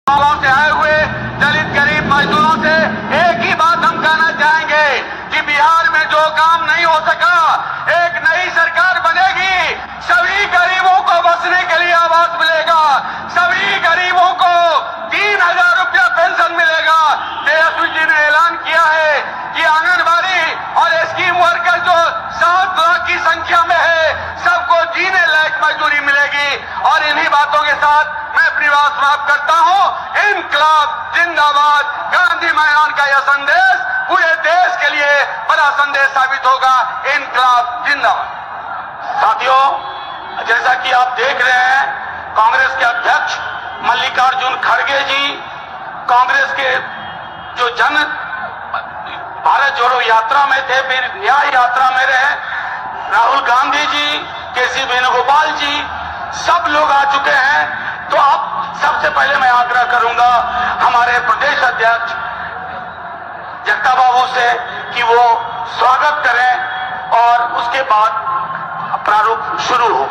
से आए हुए दलित गरीब मजदूरों से एक ही बात हम कहना चाहेंगे कि बिहार में जो काम नहीं हो सका, एक नई सरकार बनेगी, सभी गरीबों को बसने के लिए आवास मिलेगा, सभी गरीबों को 3000 रुपया पेंशन मिलेगा। तेजस्वी जी ने ऐलान किया है कि आंगनबाड़ी और स्कीम वर्कर जो 7 लाख की संख्या में है, सबको जीने लायक मजदूरी मिलेगी। और इन्हीं बातों के साथ मैं अपनी बात समाप्त करता हूं। इनकलाब जिंदाबाद। गांधी मैदान का यह संदेश पूरे देश के लिए बड़ा संदेश साबित होगा। इनकलाब जिंदाबाद। साथियों, जैसा कि आप देख रहे हैं, कांग्रेस के अध्यक्ष मल्लिकार्जुन खड़गे जी, कांग्रेस के जो भारत जोड़ो यात्रा में थे, फिर न्याय यात्रा में रहे, राहुल गांधी जी, केसी वेणुगोपाल जी, सब लोग आ चुके हैं। तो आप सबसे पहले मैं आग्रह करूंगा हमारे प्रदेश अध्यक्ष जगता बाबू से कि वो स्वागत करें और उसके बाद प्रारूप शुरू हो।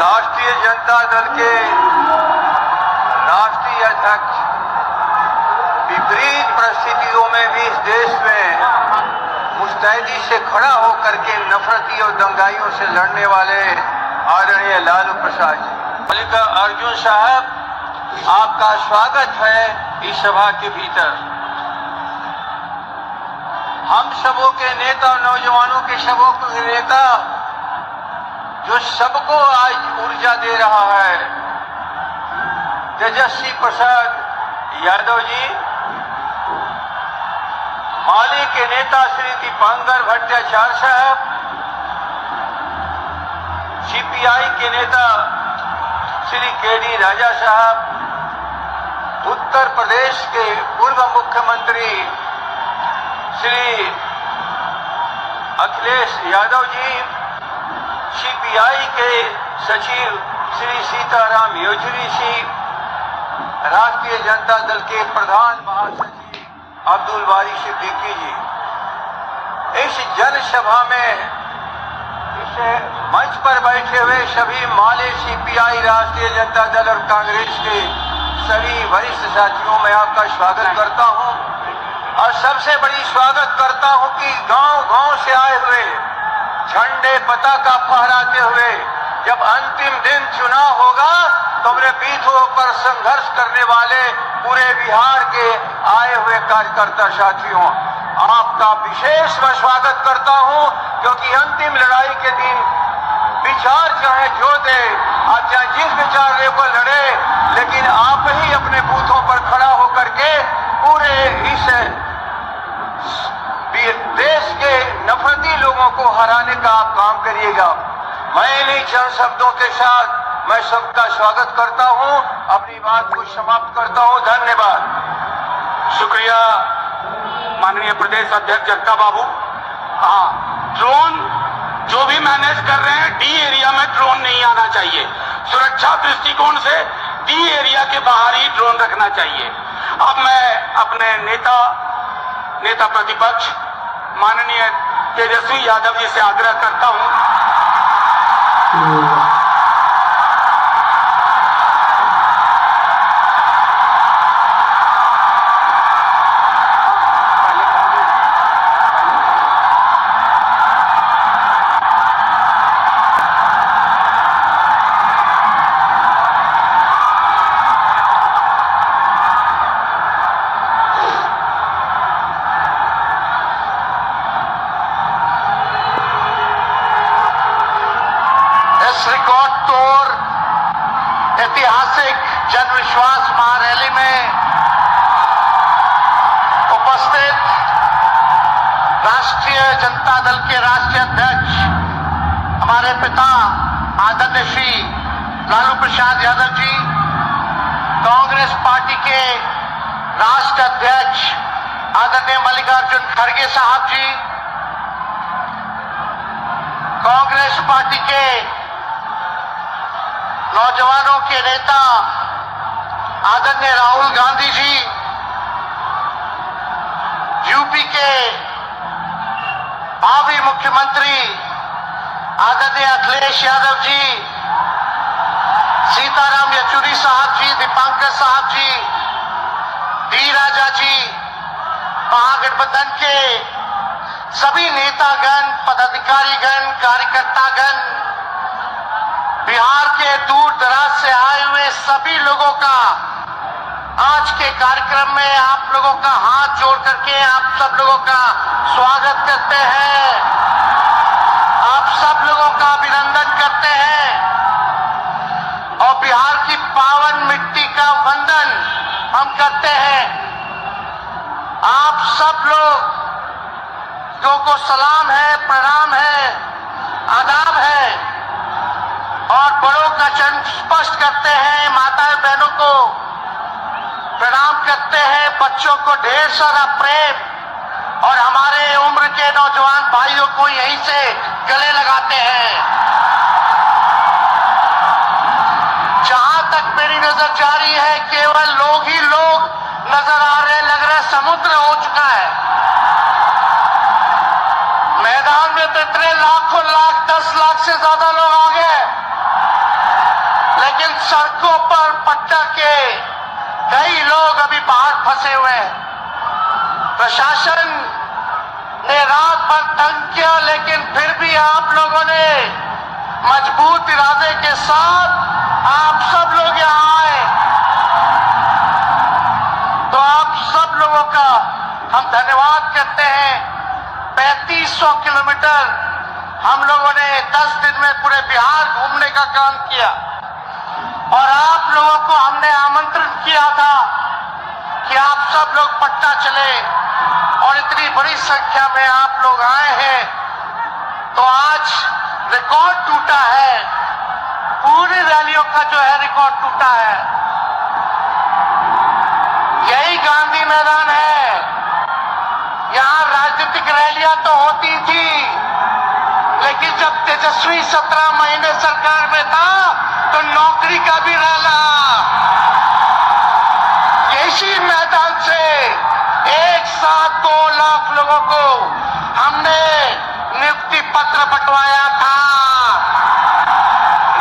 राष्ट्रीय जनता दल के राष्ट्रीय अध्यक्ष विपरीत परिस्थितियों में भी इस देश में मुस्तैदी से खड़ा होकर के नफरती और दंगाइयों से लड़ने वाले आदरणीय लालू प्रसाद जी। मल्लिकार्जुन साहब, आपका स्वागत है इस सभा के भीतर। हम सबों के नेता, नौजवानों के सबों के नेता, जो सबको आज ऊर्जा दे रहा है, तेजस्वी प्रसाद यादव जी, माले के नेता श्री दीपांकर भट्टाचार्य साहब, सीपीआई के नेता श्री केडी राजा साहब, उत्तर प्रदेश के पूर्व मुख्यमंत्री श्री अखिलेश यादव जी, सीपीआई के सचिव श्री सीताराम येचुरी जी, राष्ट्रीय जनता दल के प्रधान महासचिव अब्दुल बारी सिद्दीकी जी, इस जनसभा में इस मंच पर बैठे हुए सभी माले, सीपीआई, राष्ट्रीय जनता दल और कांग्रेस के सभी वरिष्ठ साथियों में आपका स्वागत करता हूं। और सबसे बड़ी स्वागत करता हूं कि गांव-गांव से आए हुए, झंडे पताका फहराते हुए, जब अंतिम दिन चुनाव होगा तो अपने पीठों पर संघर्ष करने वाले पूरे बिहार के आए हुए कार्यकर्ता साथियों, आपका विशेष मैं स्वागत करता हूं, क्योंकि अंतिम लड़ाई के दिन विचार चाहे जो दे, आप चाहे जिस विचार को लड़े, लेकिन आप ही अपने बूथों पर खड़ा होकर के पूरे इस देश के नफरती लोगों को हराने का आप काम करिएगा। मैं इन्हीं चंद शब्दों के साथ मैं सबका स्वागत करता हूं, अपनी बात को समाप्त करता हूं। धन्यवाद। शुक्रिया माननीय प्रदेश अध्यक्ष जगता बाबू। हाँ, ड्रोन जो भी मैनेज कर रहे हैं, डी एरिया में ड्रोन नहीं आना चाहिए। सुरक्षा दृष्टिकोण से डी एरिया के बाहर ही ड्रोन रखना चाहिए। अब मैं अपने नेता प्रतिपक्ष माननीय तेजस्वी यादव जी से आग्रह करता हूं। रिकॉर्ड तोड़ ऐतिहासिक जन विश्वास महारैली में उपस्थित राष्ट्रीय जनता दल के राष्ट्रीय अध्यक्ष हमारे पिता आदरणीय श्री लालू प्रसाद यादव जी, कांग्रेस पार्टी के राष्ट्रीय अध्यक्ष आदरणीय मल्लिकार्जुन खड़गे साहब जी, कांग्रेस पार्टी के नौजवानों के नेता आदरणीय राहुल गांधी जी, यूपी के भावी मुख्यमंत्री आदरणीय अखिलेश यादव जी, सीताराम येचुरी साहब जी, दीपांकर साहब जी, डी राजा जी, महागठबंधन के सभी नेतागण, पदाधिकारीगण, कार्यकर्तागण, बिहार के दूर दराज से आए हुए सभी लोगों का आज के कार्यक्रम में आप लोगों का हाथ जोड़ करके आप सब लोगों का स्वागत करते हैं, आप सब लोगों का अभिनंदन करते हैं और बिहार की पावन मिट्टी का वंदन हम करते हैं। आप सब लोगों को सलाम है, प्रणाम है, आदाब है और बड़ों का चरण स्पर्श करते हैं, माताएं बहनों को प्रणाम करते हैं, बच्चों को ढेर सारा प्रेम और हमारे उम्र के नौजवान भाइयों को यहीं से गले लगाते हैं। जहां तक मेरी नजर जा रही है केवल लोग ही लोग नजर आ रहे, लग रहा है समुद्र हो चुका है। मैदान में तो इतने लाखों लाख, 10 लाख से ज्यादा लोग आ गए, लेकिन सड़कों पर पट्टा के कई लोग अभी बाहर फंसे हुए हैं। प्रशासन ने रात भर तंग किया, लेकिन फिर भी आप लोगों ने मजबूत इरादे के साथ आप सब लोग यहाँ आए, तो आप सब लोगों का हम धन्यवाद करते हैं। 3500 किलोमीटर हम लोगों ने 10 दिन में पूरे बिहार घूमने का काम किया और आप लोगों को हमने आमंत्रण किया था कि आप सब लोग पटना चले और इतनी बड़ी संख्या में आप लोग आए हैं, तो आज रिकॉर्ड टूटा है, पूरी रैलियों का जो है रिकॉर्ड टूटा है। यही गांधी मैदान है, यहाँ राजनीतिक रैलियां तो होती थी, लेकिन जब तेजस्वी 17 महीने सरकार में था तो नौकरी का भी रैला इसी मैदान से एक साथ 2 लाख लोगों को हमने नियुक्ति पत्र बंटवाया था,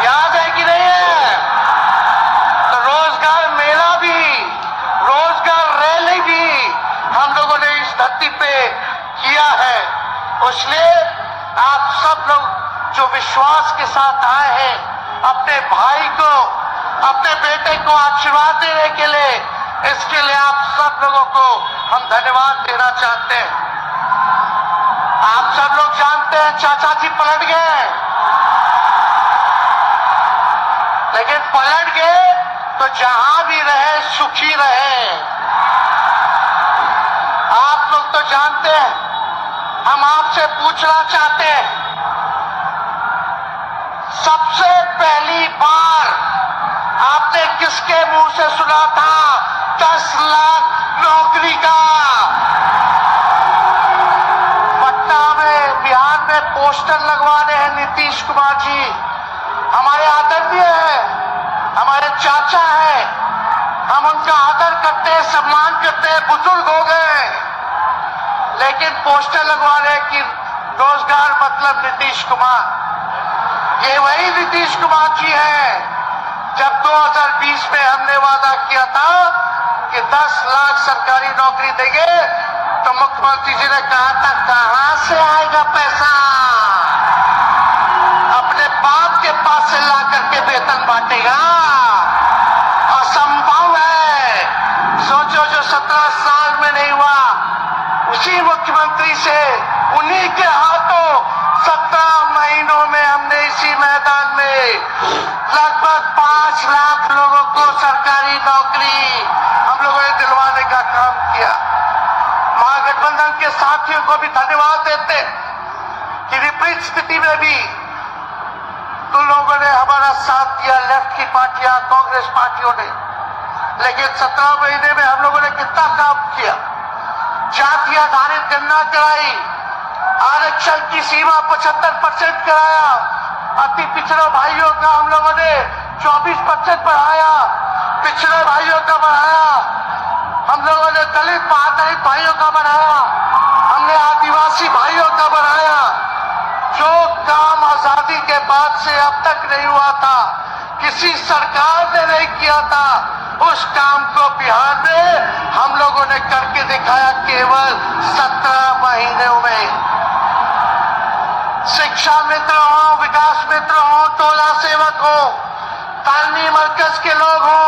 याद है कि नहीं है? तो रोजगार मेला भी, रोजगार रैली भी हम लोगों ने इस धरती पे किया है। इसलिए आप सब लोग जो विश्वास के साथ आए हैं, अपने भाई को, अपने बेटे को आशीर्वाद देने के लिए, इसके लिए आप सब लोगों को हम धन्यवाद देना चाहते हैं। आप सब लोग जानते हैं चाचा जी पलट गए, लेकिन पलट गए तो जहां भी रहे सुखी रहे। आप लोग तो जानते हैं, हम आपसे पूछना चाहते हैं, सबसे पहली बार आपने किसके मुंह से सुना था 10 लाख नौकरी का? पटना में, बिहार में पोस्टर लगवाने हैं नीतीश कुमार जी, हमारे आदरणीय हैं, हमारे चाचा हैं, हम उनका आदर करते हैं, सम्मान करते हैं, बुजुर्ग हो गए, लेकिन पोस्टर लगवाने की रोजगार मतलब नीतीश कुमार। ये वही नीतीश कुमार जी हैं जब 2020 में हमने वादा किया था कि 10 लाख सरकारी नौकरी देंगे, तो मुख्यमंत्री जी ने कहा था कहां से आएगा पैसा? अपने बाप के पास से ला करके वेतन बांटेगा? असंभव है। सोचो, जो 17 साल में नहीं हुआ, उसी मुख्यमंत्री से, उन्हीं के हाथों 17 महीनों में हमने इसी मैदान में लगभग 5 लाख लोगों को सरकारी नौकरी हम लोगों ने दिलवाने का काम किया। महागठबंधन के साथियों को भी धन्यवाद देते कि विपरीत स्थिति में भी तुम लोगों ने हमारा साथ दिया, लेफ्ट की पार्टियां, कांग्रेस पार्टियों ने, लेकिन 17 महीने में हम लोगों ने कितना काम किया। जाति आधारित गणना कराई, आरक्षण की सीमा 75% कराया, अति पिछड़े भाइयों का हम लोगों ने 24% बढ़ाया, पिछड़े भाइयों का बढ़ाया, हम लोगों ने दलित महादलित भाइयों का बढ़ाया, के बाद से अब तक नहीं हुआ था, किसी सरकार ने नहीं किया था। उस काम को बिहार में हम लोगों ने करके दिखाया केवल 17 महीनों में। शिक्षा मित्र हो, विकास मित्र हो, टोला सेवक हो, तालमी मरकज के लोग हो,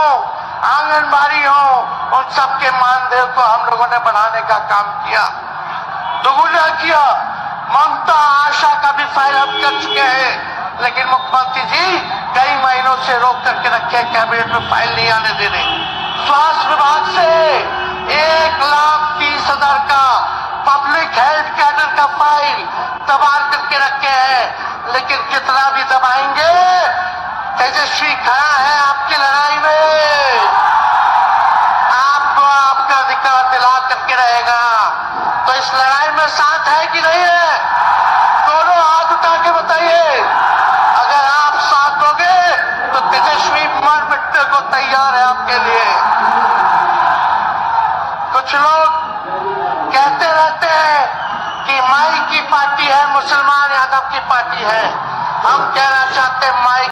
आंगनबाड़ी हो, उन सबके मानदेय को हम लोगों ने बढ़ाने का काम किया, दोगुना किया। ममता आशा का भी फाइल हम कर चुके हैं, लेकिन मुख्यमंत्री जी कई महीनों से रोक करके रखे, कैबिनेट में फाइल नहीं आने दे रहे। स्वास्थ्य विभाग से 1,30,000 का पब्लिक हेल्थ कैडर का फाइल तबार करके रखे हैं, लेकिन कितना भी दबाएंगे, तेजस्वी खड़ा है आपकी लड़ाई में, आपको आपका अधिकार दिला करके रहेगा। तो इस लड़ाई में साथ है कि नहीं है? दोनों हाथ उठा के बताइए। अगर आप साथ दोगे तो तेजस्वी मर मिटने को तैयार है आपके लिए। कुछ लोग कहते रहते हैं कि माई की पार्टी है, मुसलमान यादव की पार्टी है। हम कहना चाहते हैं माई